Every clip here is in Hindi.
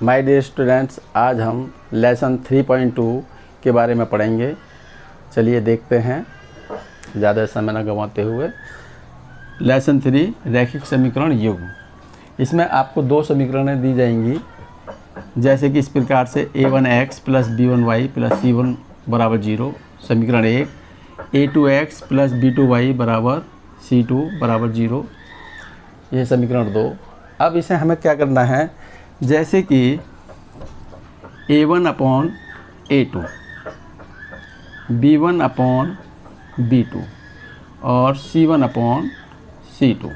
माय डियर स्टूडेंट्स, आज हम लेसन 3.2 के बारे में पढ़ेंगे। चलिए देखते हैं ज़्यादा समय न गंवाते हुए। लेसन 3 रैखिक समीकरण युग्म। इसमें आपको दो समीकरणें दी जाएंगी, जैसे कि इस प्रकार से a1x plus b1y plus c1 बराबर 0 समीकरण 1, a2x प्लस b2y बराबर c2 बराबर 0, ये समीकरण 2। अब इसे हमें क्या करना है, जैसे कि a1 upon a2, b1 upon b2 और c1 अपॉन c2,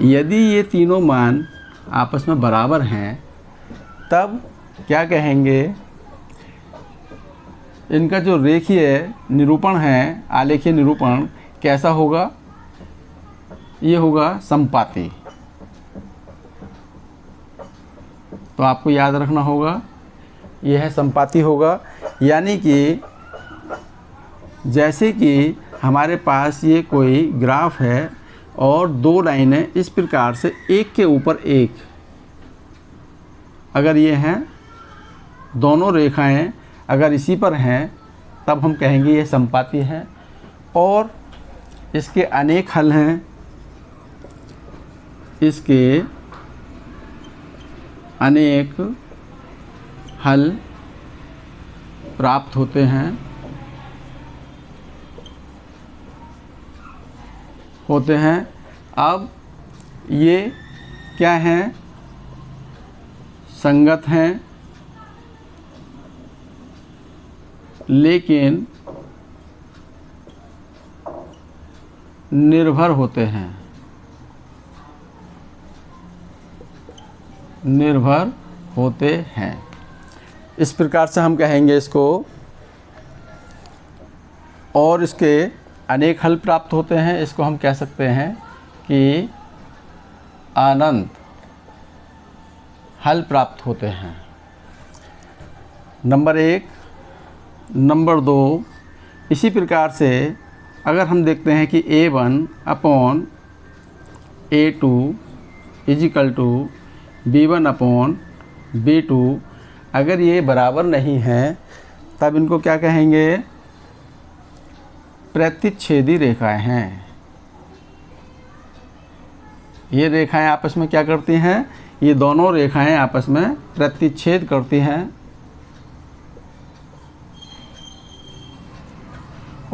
यदि ये तीनों मान आपस में बराबर हैं तब क्या कहेंगे, इनका जो रेखीय निरूपण है, आलेखीय निरूपण कैसा होगा, ये होगा समपाती। तो आपको याद रखना होगा, यह है समपाती होगा। यानी कि जैसे कि हमारे पास ये कोई ग्राफ है और दो लाइनें इस प्रकार से एक के ऊपर एक, अगर ये हैं दोनों रेखाएं अगर इसी पर हैं तब हम कहेंगे ये समपाती है। और इसके अनेक हल हैं, इसके अनेक हल प्राप्त होते हैं अब ये क्या हैं, संगत हैं, लेकिन निर्भर होते हैं, इस प्रकार से हम कहेंगे इसको। और इसके अनेक हल प्राप्त होते हैं, इसको हम कह सकते हैं कि अनंत हल प्राप्त होते हैं। नंबर 1। नंबर 2, इसी प्रकार से अगर हम देखते हैं कि a1 upon a2 is equal to b1 upon b2, अगर ये बराबर नहीं हैं तब इनको क्या कहेंगे, प्रतिच्छेदी रेखाएं हैं। ये रेखाएं आपस में क्या करती हैं, ये दोनों रेखाएं आपस में प्रतिच्छेद करती हैं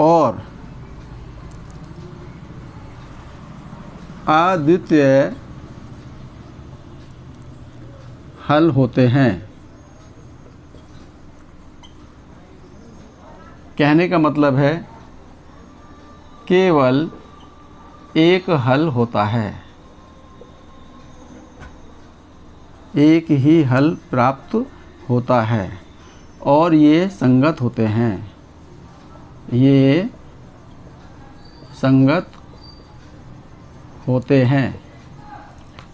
और अद्वितीय हल होते हैं। कहने का मतलब है केवल एक हल होता है, एक ही हल प्राप्त होता है और ये संगत होते हैं, ये संगत होते हैं।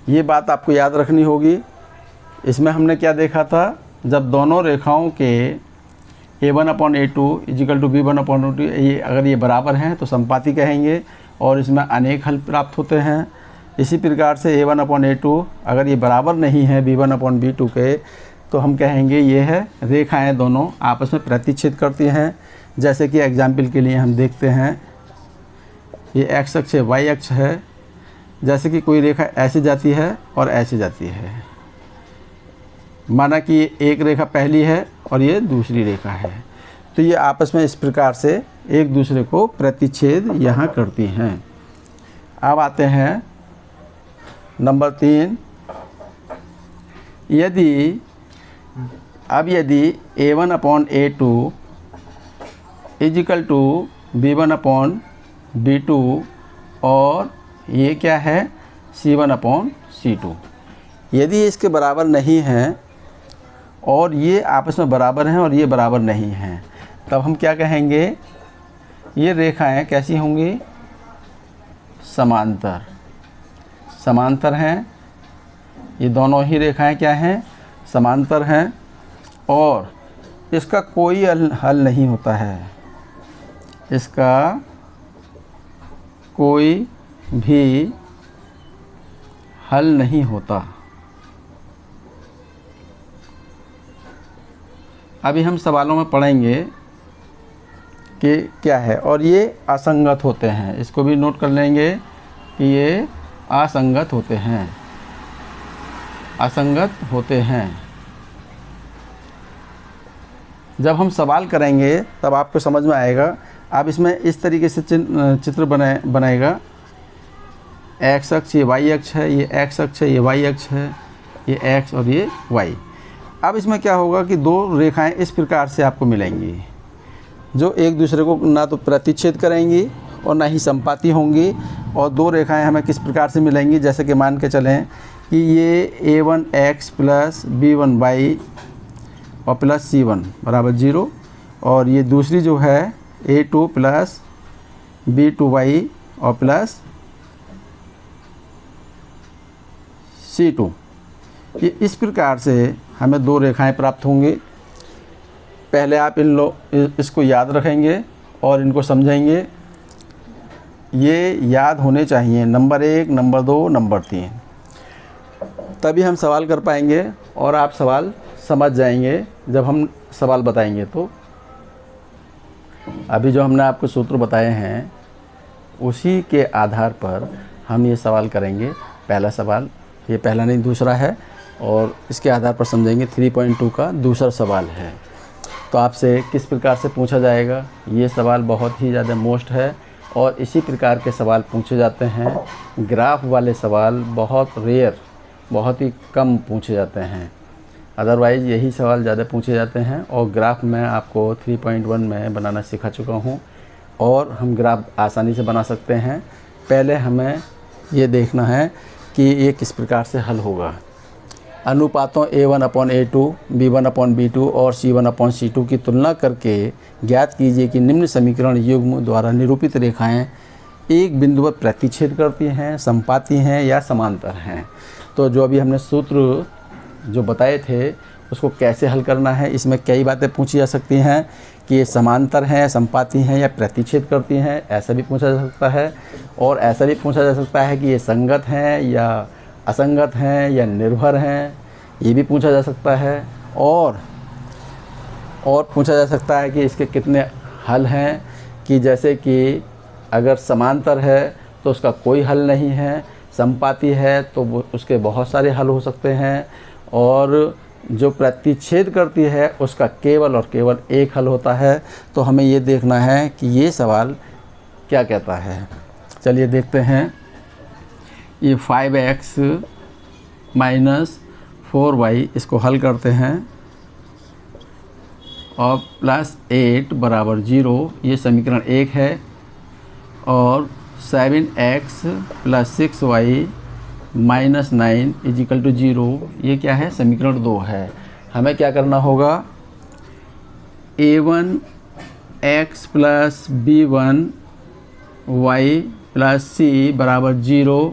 ये बात आपको याद रखनी होगी। इसमें हमने क्या देखा था, जब दोनों रेखाओं के a1 upon a2 is equal to b1 upon a2 ये अगर ये बराबर हैं तो समपाती कहेंगे और इसमें अनेक हल प्राप्त होते हैं। इसी प्रकार से a1 अपॉन a2 अगर ये बराबर नहीं है b1 अपॉन b2 के, तो हम कहेंगे ये है रेखाएं दोनों आपस में प्रतिच्छेद करती हैं। जैसे कि एग्जाम्पल के लिए हम देखते हैं, ये x अक्ष है, y अक्ष है। जैसे कि कोई रेखा ऐसे जाती है और ऐसे जाती है, माना कि एक रेखा पहली है और ये दूसरी रेखा है, तो ये आपस में इस प्रकार से एक दूसरे को प्रतिच्छेद यहाँ करती हैं। अब आते हैं नंबर 3। यदि a1 upon a2 is equal to b1 upon b2 और ये क्या है c1 अपॉन c2, यदि इसके बराबर नहीं हैं और ये आपस में बराबर हैं और ये बराबर नहीं हैं, तब हम क्या कहेंगे, ये रेखाएं कैसी होंगी, समांतर हैं। ये दोनों ही रेखाएं क्या हैं, समांतर हैं और इसका कोई हल नहीं होता है, इसका कोई भी हल नहीं होता। अभी हम सवालों में पढ़ेंगे कि क्या है, और ये असंगत होते हैं, इसको भी नोट कर लेंगे कि ये असंगत होते हैं, असंगत होते हैं। जब हम सवाल करेंगे तब आपको समझ में आएगा। आप इसमें इस तरीके से चित्र बनाएगा। एक्स अक्ष ये वाई अक्ष है, ये एक्स अक्ष है, ये वाई अक्ष है, ये एक्स और ये वाई। अब इसमें क्या होगा कि दो रेखाएं इस प्रकार से आपको मिलेंगी जो एक दूसरे को ना तो प्रतिच्छेद करेंगी और ना ही संपाती होंगी। और दो रेखाएं हमें किस प्रकार से मिलेंगी, जैसे कि मान के चलें कि ये a1x प्लस b1y और प्लस c1 बराबर 0, और ये दूसरी जो है a2 प्लस b2y और प्लस c2। ये इस प्रकार से हमें दो रेखाएं प्राप्त होंगी। पहले आप इसको याद रखेंगे और इनको समझेंगे। ये याद होने चाहिए, नंबर 1, नंबर 2, नंबर 3, तभी हम सवाल कर पाएंगे और आप सवाल समझ जाएंगे जब हम सवाल बताएंगे। तो अभी जो हमने आपको सूत्र बताए हैं उसी के आधार पर हम ये सवाल करेंगे। पहला सवाल, ये पहला नहीं दूसरा है, और इसके आधार पर समझेंगे 3.2 का दूसरा सवाल है। तो आपसे किस प्रकार से पूछा जाएगा, ये सवाल बहुत ही ज़्यादा मोस्ट है और इसी प्रकार के सवाल पूछे जाते हैं। ग्राफ वाले सवाल बहुत रेयर, बहुत ही कम पूछे जाते हैं, अदरवाइज़ यही सवाल ज़्यादा पूछे जाते हैं। और ग्राफ मैं आपको 3.1 में बनाना सिखा चुका हूँ और हम ग्राफ आसानी से बना सकते हैं। पहले हमें ये देखना है कि ये किस प्रकार से हल होगा। अनुपातों a1/a2, b1/b2 और c1/c2 की तुलना करके ज्ञात कीजिए कि निम्न समीकरण युग्म द्वारा निरूपित रेखाएं एक बिंदु पर प्रतिच्छेद करती हैं, संपाती हैं या समांतर हैं। तो जो अभी हमने सूत्र जो बताए थे उसको कैसे हल करना है, इसमें कई बातें पूछी जा सकती हैं कि ये समांतर हैं, संपाती हैं या प्रतिच्छेद करती हैं, ऐसा भी पूछा जा सकता है। और ऐसा भी पूछा जा सकता है कि ये संगत हैं या असंगत हैं या निर्भर हैं, ये भी पूछा जा सकता है। और पूछा जा सकता है कि इसके कितने हल हैं, कि जैसे कि अगर समांतर है तो उसका कोई हल नहीं है, संपाती है तो उसके बहुत सारे हल हो सकते हैं, और जो प्रतिच्छेद करती है उसका केवल और केवल एक हल होता है। तो हमें ये देखना है कि ये सवाल क्या कहता है। चलिए देखते हैं। ये 5x माइनस 4y इसको हल करते हैं और प्लस 8 बराबर 0, ये समीकरण 1 है। और 7x plus 6y minus 9 is equal to 0, ये क्या है, समीकरण 2 है। हमें क्या करना होगा, a1x plus b1y plus c बराबर 0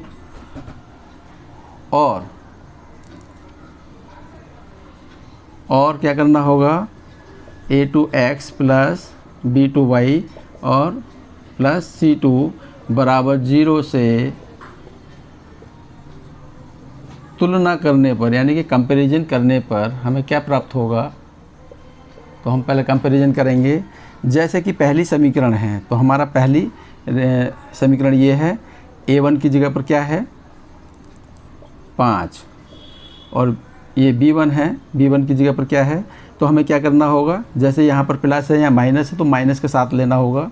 और क्या करना होगा, a2x प्लस b2y और प्लस c2 बराबर 0 से तुलना करने पर, यानी कि कंपैरिजन करने पर हमें क्या प्राप्त होगा। तो हम पहले कंपैरिजन करेंगे। जैसे कि पहली समीकरण है तो हमारा पहली समीकरण ये है, a1 की जगह पर क्या है 5, और ये b1 है, b1 की जगह पर क्या है। तो हमें क्या करना होगा, जैसे यहाँ पर प्लस है या माइनस है तो माइनस के साथ लेना होगा।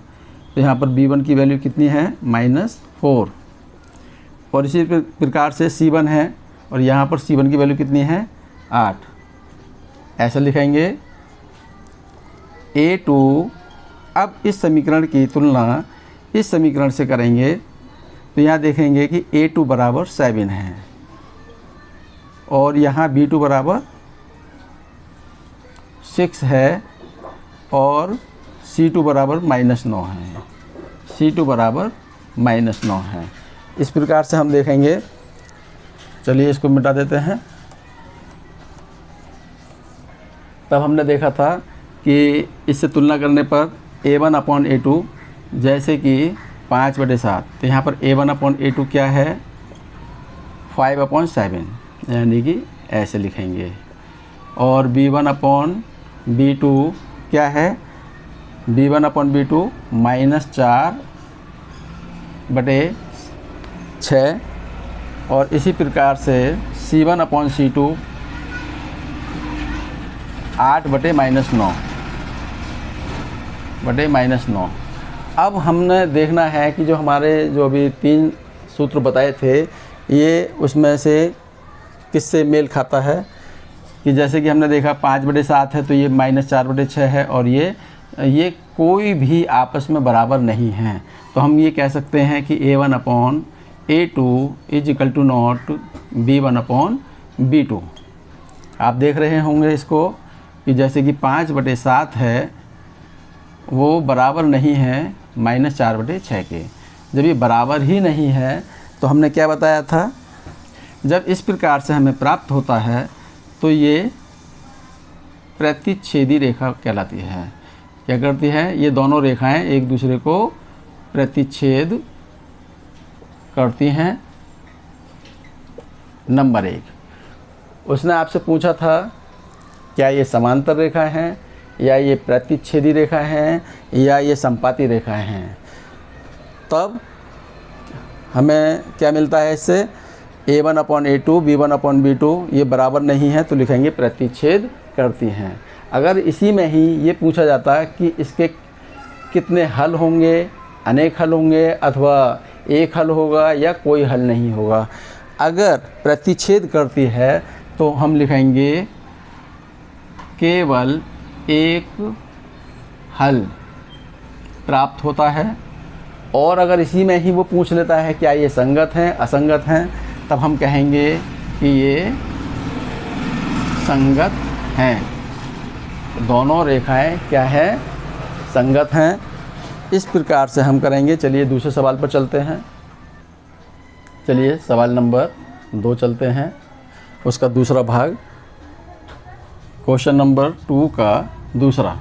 तो यहाँ पर b1 की वैल्यू कितनी है, -4, और इसी प्रकार से c1 है और यहाँ पर c1 की वैल्यू कितनी है 8। ऐसा लिखेंगे। a2, अब इस समीकरण की तुलना इस समीकरण से करेंगे तो यहाँ देखेंगे कि a2 बराबर 7 है और यहाँ b2 बराबर 6 है और c2 बराबर -9 है, c2 बराबर -9 है। इस प्रकार से हम देखेंगे। चलिए इसको मिटा देते हैं। तब हमने देखा था कि इससे तुलना करने पर a1/a2 जैसे कि 5/7, तो यहाँ पर a1/a2 क्या है 5/7, यानी कि ऐसे लिखेंगे। और b1/a2 B2 क्या है, B1 अपॉन B2 -4/6 और इसी प्रकार से C1 अपॉन C2 8/-9 अब हमने देखना है कि जो हमारे जो अभी 3 सूत्र बताए थे ये उसमें से किससे मेल खाता है, कि जैसे कि हमने देखा 5/7 है तो ये -4/6 है और ये कोई भी आपस में बराबर नहीं हैं। तो हम ये कह सकते हैं कि A1 upon A2 = not B1 upon B2। आप देख रहे होंगे इसको कि जैसे कि 5/7 है वो बराबर नहीं है -4/6 के। जब ये बराबर ही नहीं है तो हमने क्या बताया था, जब इस प्रकार से हमें प्राप्त होता है तो ये प्रतिच्छेदी रेखा कहलाती है। क्या करती है, ये दोनों रेखाएं एक दूसरे को प्रतिच्छेद करती हैं। नंबर 1, उसने आपसे पूछा था क्या ये समांतर रेखा हैं या ये प्रतिच्छेदी रेखा हैं या ये संपाती रेखाएं हैं। तब हमें क्या मिलता है इससे, A1 upon A2 B1 upon B2 ये बराबर नहीं है तो लिखेंगे प्रतिच्छेद करती हैं। अगर इसी में ही ये पूछा जाता है कि इसके कितने हल होंगे, अनेक हल होंगे अथवा एक हल होगा या कोई हल नहीं होगा, अगर प्रतिच्छेद करती है तो हम लिखेंगे केवल एक हल प्राप्त होता है। और अगर इसी में ही वो पूछ लेता है क्या ये संगत हैं असंगत हैं, तब हम कहेंगे कि ये संगत हैं, दोनों रेखाएं क्या है, संगत हैं। इस प्रकार से हम करेंगे। चलिए दूसरे सवाल पर चलते हैं। चलिए सवाल नंबर 2 चलते हैं, उसका दूसरा भाग, क्वेश्चन नंबर 2 का दूसरा।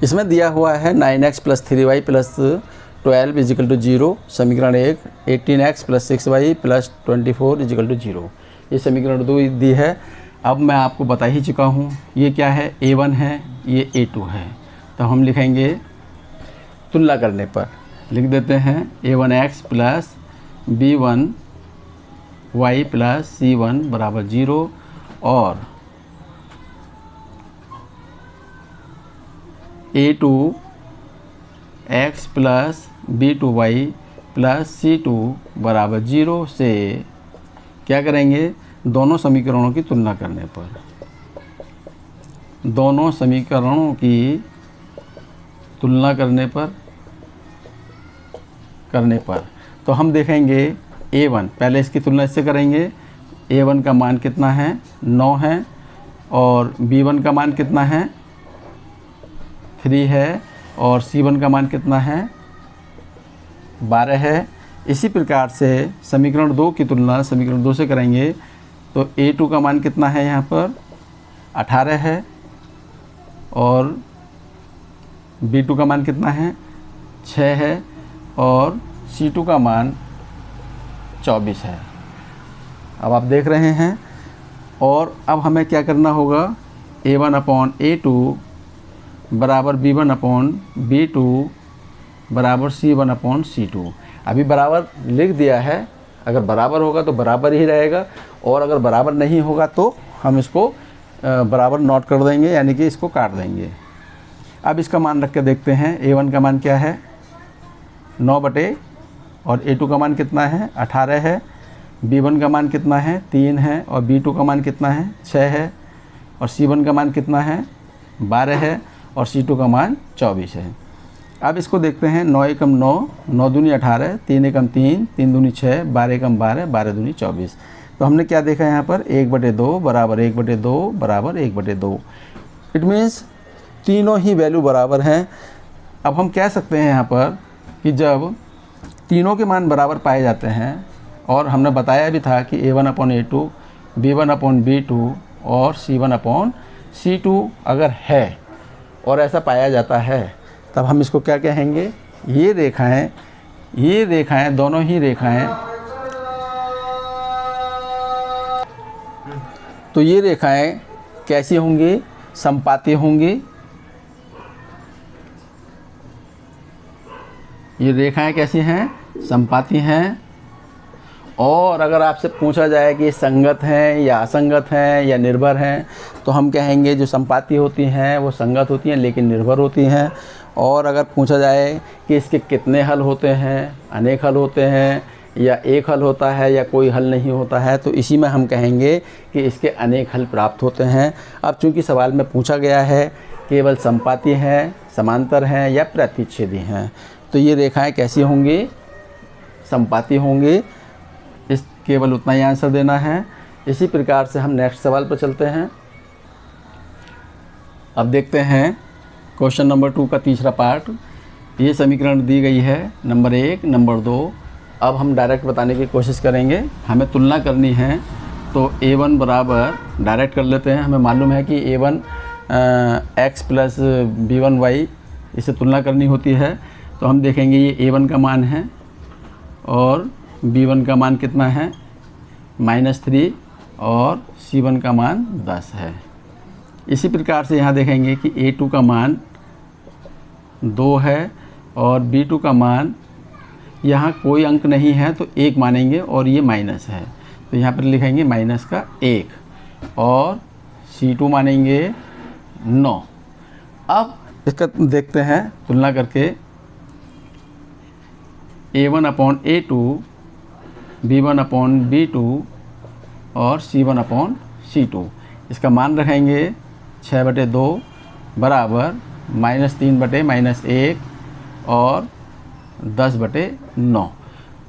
इसमें दिया हुआ है 9x + 3y + 12 = 0, समीकरण 1 18x + 6y + 24 = 0। ये समीकरण 2 दी है। अब मैं आपको बता ही चुका हूँ ये क्या है, A1 है, ये A2 है। तो हम लिखेंगे तुलना करने पर लिख देते हैं A1x + B1y + C1 = 0 और A2x + B2y + C2 = 0 से क्या करेंगे, दोनों समीकरणों की तुलना करने पर, दोनों समीकरणों की तुलना करने पर तो हम देखेंगे A1, पहले इसकी तुलना इससे करेंगे। A1 का मान कितना है, 9 है और B1 का मान कितना है, 3 है और C1 का मान कितना है, 12 है। इसी प्रकार से समीकरण 2 की तुलना समीकरण 2 से करेंगे तो A2 का मान कितना है, यहाँ पर 18 है और B2 का मान कितना है, 6 है और C2 का मान 24 है। अब आप देख रहे हैं। और अब हमें क्या करना होगा, A1 अपॉन A2 बराबर B1 अपॉन B2 बराबर C1 अपॉन C2। अभी बराबर लिख दिया है, अगर बराबर होगा तो बराबर ही रहेगा और अगर बराबर नहीं होगा तो हम इसको बराबर नोट कर देंगे, यानी कि इसको काट देंगे। अब इसका मान रख के देखते हैं। A1 का मान क्या है, 9 और A2 का मान कितना है, 18 है। B1 का मान कितना है, 3 है और B2 का मान कितना है, 6 है और C1 का मान कितना है, 12 है और C2 का मान 24 है। अब इसको देखते हैं। 9 एकम 9, 9 दूनी 18, 3 एकम 3, 3 दूनी 6, 12 एकम 12, 12 दूनी 24। तो हमने क्या देखा यहाँ पर, 1/2 बराबर 1/2 बराबर 1/2। इट मीन्स तीनों ही वैल्यू बराबर हैं। अब हम कह सकते हैं यहाँ पर कि जब तीनों के मान बराबर पाए जाते हैं, और हमने बताया भी था कि A1 upon A2, B1 upon B2 और C1 अपॉन C2 अगर है और ऐसा पाया जाता है, तब हम इसको क्या कहेंगे, ये रेखाएं दोनों ही रेखाएं, तो ये रेखाएं कैसी होंगी, समपाती होंगी, ये रेखाएं कैसी हैं, समपाती हैं। और अगर आपसे पूछा जाए कि संगत हैं या असंगत हैं या निर्भर हैं, तो हम कहेंगे जो समपाती होती हैं वो संगत होती हैं लेकिन निर्भर होती हैं। और अगर पूछा जाए कि इसके कितने हल होते हैं, अनेक हल होते हैं या एक हल होता है या कोई हल नहीं होता है, तो इसी में हम कहेंगे कि इसके अनेक हल प्राप्त होते हैं। अब चूंकि सवाल में पूछा गया है केवल समपाती हैं, समांतर हैं या प्रतिच्छेदी हैं, तो ये रेखाएं कैसी होंगी, समपाती होंगी। इस केवल उतना ही आंसर देना है। इसी प्रकार से हम नेक्स्ट सवाल पर चलते हैं। अब देखते हैं क्वेश्चन नंबर 2 का तीसरा पार्ट। ये समीकरण दी गई है नंबर 1, नंबर 2। अब हम डायरेक्ट बताने की कोशिश करेंगे। हमें तुलना करनी है, तो a1 बराबर डायरेक्ट कर लेते हैं। हमें मालूम है कि a1 x प्लस b1y, इसे तुलना करनी होती है। तो हम देखेंगे ये a1 का मान है और b1 का मान कितना है, -3, और c1 का मान 10 है। इसी प्रकार से यहाँ देखेंगे कि a2 का मान 2 है और b2 का मान, यहाँ कोई अंक नहीं है तो 1 मानेंगे और ये माइनस है, तो यहाँ पर लिखेंगे -1, और c2 मानेंगे 9। अब इसका देखते हैं तुलना करके, a1/a2, b1/b2 और c1/c2। इसका मान रखेंगे 6/2 बराबर -3/-1 और 10/9।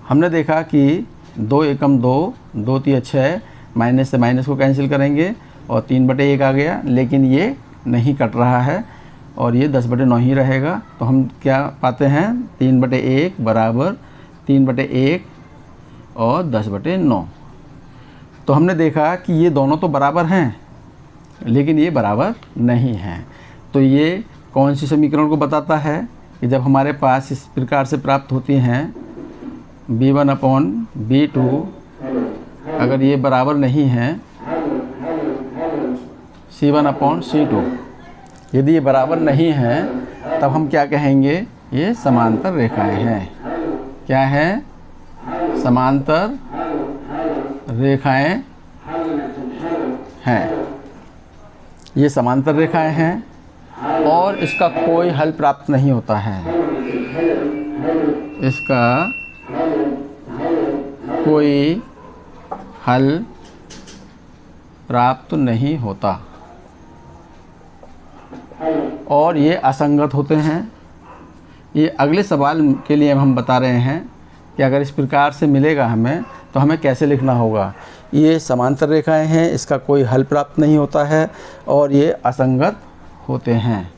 हमने देखा कि 2 एकम 2, 2 तिया 6, माइनस से माइनस को कैंसिल करेंगे और 3/1 आ गया, लेकिन ये नहीं कट रहा है और ये 10/9 ही रहेगा। तो हम क्या पाते हैं, 3/1 बराबर 3/1 और 10/9। तो हमने देखा कि ये दोनों तो बराबर हैं लेकिन ये बराबर नहीं हैं। तो ये कौन सी समीकरण को बताता है कि जब हमारे पास इस प्रकार से प्राप्त होती हैं b1/b2, अगर ये बराबर नहीं है c1/c2, यदि ये बराबर नहीं है तब हम क्या कहेंगे, ये समांतर रेखाएं हैं। क्या है, समांतर रेखाएं हैं। ये समांतर रेखाएं हैं और इसका कोई हल प्राप्त नहीं होता है, इसका कोई हल प्राप्त नहीं होता और ये असंगत होते हैं। ये अगले सवाल के लिए हम बता रहे हैं कि अगर इस प्रकार से मिलेगा हमें तो हमें कैसे लिखना होगा। ये समांतर रेखाएं हैं, इसका कोई हल प्राप्त नहीं होता है और ये असंगत होते हैं।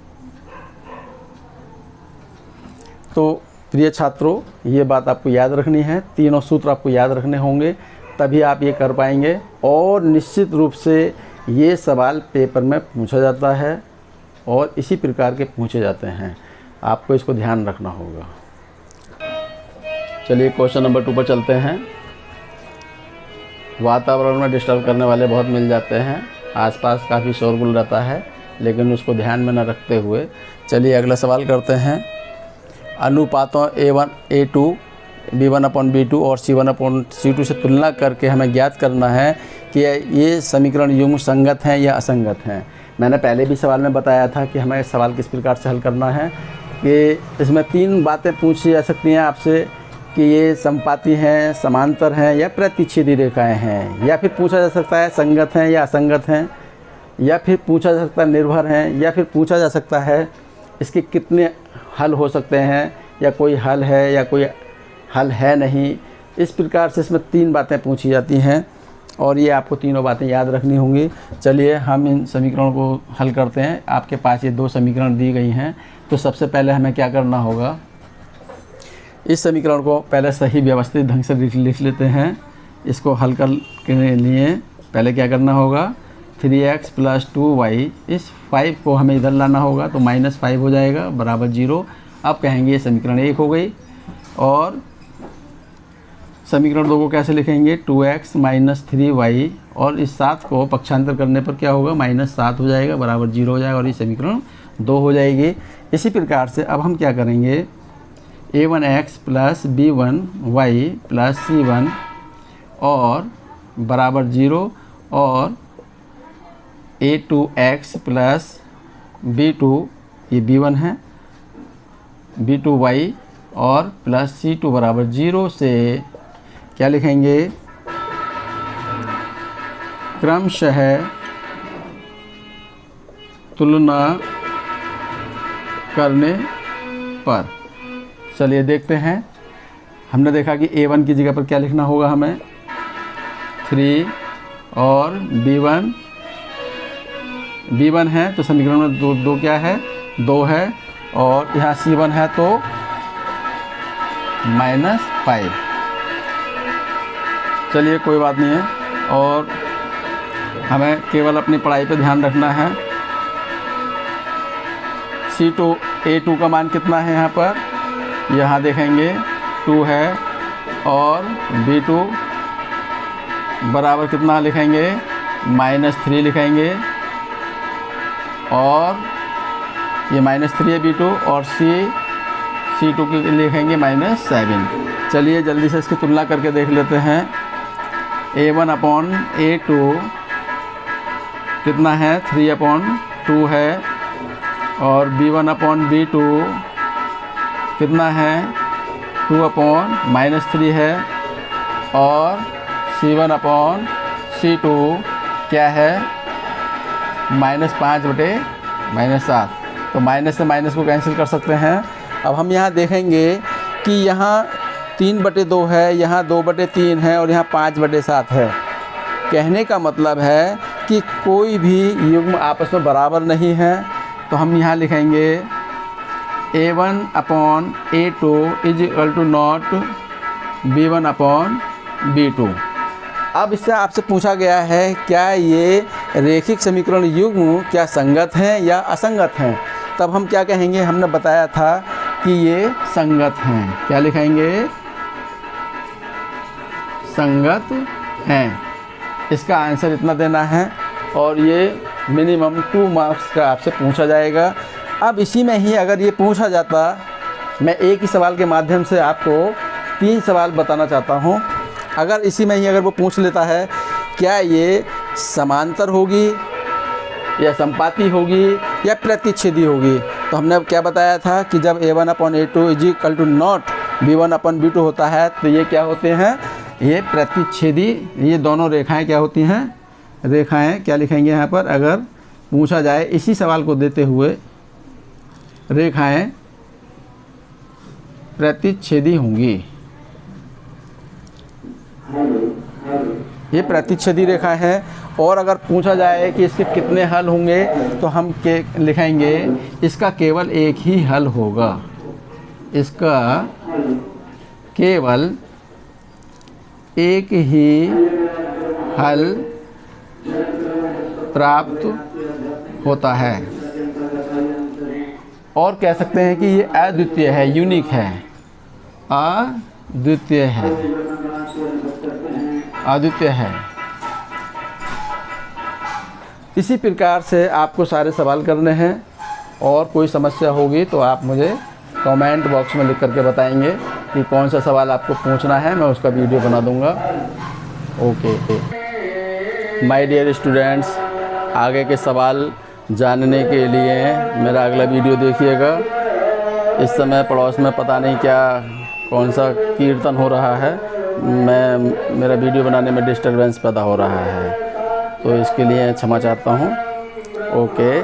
तो प्रिय छात्रों, ये बात आपको याद रखनी है, तीनों सूत्र आपको याद रखने होंगे, तभी आप ये कर पाएंगे। और निश्चित रूप से ये सवाल पेपर में पूछा जाता है और इसी प्रकार के पूछे जाते हैं, आपको इसको ध्यान रखना होगा। चलिए क्वेश्चन नंबर 2 पर चलते हैं। वातावरण में डिस्टर्ब करने वाले बहुत मिल जाते हैं, आसपास काफ़ी शोरगुल रहता है, लेकिन उसको ध्यान में न रखते हुए चलिए अगला सवाल करते हैं। अनुपातों a1, a2, b1/b2 और c1/c2 से तुलना करके हमें ज्ञात करना है कि ये समीकरण युग्म संगत हैं या असंगत हैं। मैंने पहले भी सवाल में बताया था कि हमें सवाल किस प्रकार से हल करना है, कि इसमें 3 बातें पूछी जा सकती हैं आपसे कि ये समपाती हैं, समांतर हैं या प्रतिच्छेदी रेखाएं हैं, या फिर पूछा जा सकता है संगत हैं या असंगत हैं, या फिर पूछा जा सकता है निर्भर हैं, या फिर पूछा जा सकता है इसके कितने हल हो सकते हैं, या कोई हल है या कोई हल है नहीं। इस प्रकार से इसमें 3 बातें पूछी जाती हैं और ये आपको तीनों बातें याद रखनी होंगी। चलिए हम इन समीकरणों को हल करते हैं। आपके पास ये 2 समीकरण दी गई हैं, तो सबसे पहले हमें क्या करना होगा, इस समीकरण को पहले सही व्यवस्थित ढंग से लिख लेते हैं। इसको हल करने के लिए पहले क्या करना होगा, 3x + 2y, इस 5 को हमें इधर लाना होगा तो -5 हो जाएगा बराबर 0। अब कहेंगे ये समीकरण 1 हो गई। और समीकरण 2 को कैसे लिखेंगे, 2x - 3y और इस 7 को पक्षांतर करने पर क्या होगा, -7 हो जाएगा, बराबर 0 हो जाएगा और ये समीकरण 2 हो जाएगी। इसी प्रकार से अब हम क्या करेंगे, a1x plus b1y plus c1 और बराबर 0 और a2x प्लस b2, ये b1 है, b2y और प्लस c2 बराबर 0 से क्या लिखेंगे, क्रमशः तुलना करने पर। चलिए देखते हैं। हमने देखा कि a1 की जगह पर क्या लिखना होगा हमें, 3 और b1 है तो समीकरण में दो क्या है, 2 है, और यहाँ c1 है तो -5। चलिए कोई बात नहीं है, और हमें केवल अपनी पढ़ाई पे ध्यान रखना है। a2 का मान कितना है यहाँ पर, यहाँ देखेंगे 2 है, और b2 बराबर कितना लिखेंगे, -3 लिखेंगे, और ये -3 है b2, और c2 के लिखेंगे -7। चलिए जल्दी से इसकी तुलना करके देख लेते हैं। a1/a2 कितना है, 3/2 है, और b1/b2 कितना है, 2/-3 है, और c1/c2 क्या है, -5/-7। तो माइनस से माइनस को कैंसिल कर सकते हैं। अब हम यहाँ देखेंगे कि यहाँ 3/2 है, यहाँ 2/3 है, और यहाँ 5/7 है। कहने का मतलब है कि कोई भी युग्म आपस में बराबर नहीं है। तो हम यहाँ लिखेंगे a1/a2 = नॉट b1/b2। अब इससे आपसे पूछा गया है क्या ये रेखिक समीकरण युग्म क्या संगत हैं या असंगत हैं। तब हम क्या कहेंगे, हमने बताया था कि ये संगत हैं। क्या लिखेंगे, संगत हैं। इसका आंसर इतना देना है, और ये मिनिमम 2 मार्क्स का आपसे पूछा जाएगा। अब इसी में ही अगर ये पूछा जाता, मैं एक ही सवाल के माध्यम से आपको 3 सवाल बताना चाहता हूँ। अगर इसी में ही अगर वो पूछ लेता है क्या ये समांतर होगी या संपाती होगी या प्रतिच्छेदी होगी, तो हमने क्या बताया था कि जब a1/a2 = नॉट b1/b2 होता है तो ये क्या होते हैं, ये प्रतिच्छेदी। ये दोनों रेखाएं क्या होती हैं, रेखाएं। क्या लिखेंगे यहाँ पर, अगर पूछा जाए इसी सवाल को देते हुए, रेखाएं प्रतिच्छेदी होंगी। ये प्रतिच्छेदी रेखा है। और अगर पूछा जाए कि इसके कितने हल होंगे, तो हम लिखेंगे इसका केवल एक ही हल होगा। इसका केवल एक ही हल प्राप्त होता है, और कह सकते हैं कि ये अद्वितीय है, यूनिक है, अद्वितीय है, अद्वितीय है। इसी प्रकार से आपको सारे सवाल करने हैं, और कोई समस्या होगी तो आप मुझे कमेंट बॉक्स में लिख करके बताएंगे कि कौन सा सवाल आपको पूछना है, मैं उसका वीडियो बना दूंगा। ओके माय डियर स्टूडेंट्स, आगे के सवाल जानने के लिए मेरा अगला वीडियो देखिएगा। इस समय पड़ोस में पता नहीं क्या कौन सा कीर्तन हो रहा है, मेरा वीडियो बनाने में डिस्टरबेंस पैदा हो रहा है, तो इसके लिए क्षमा चाहता हूँ। ओके।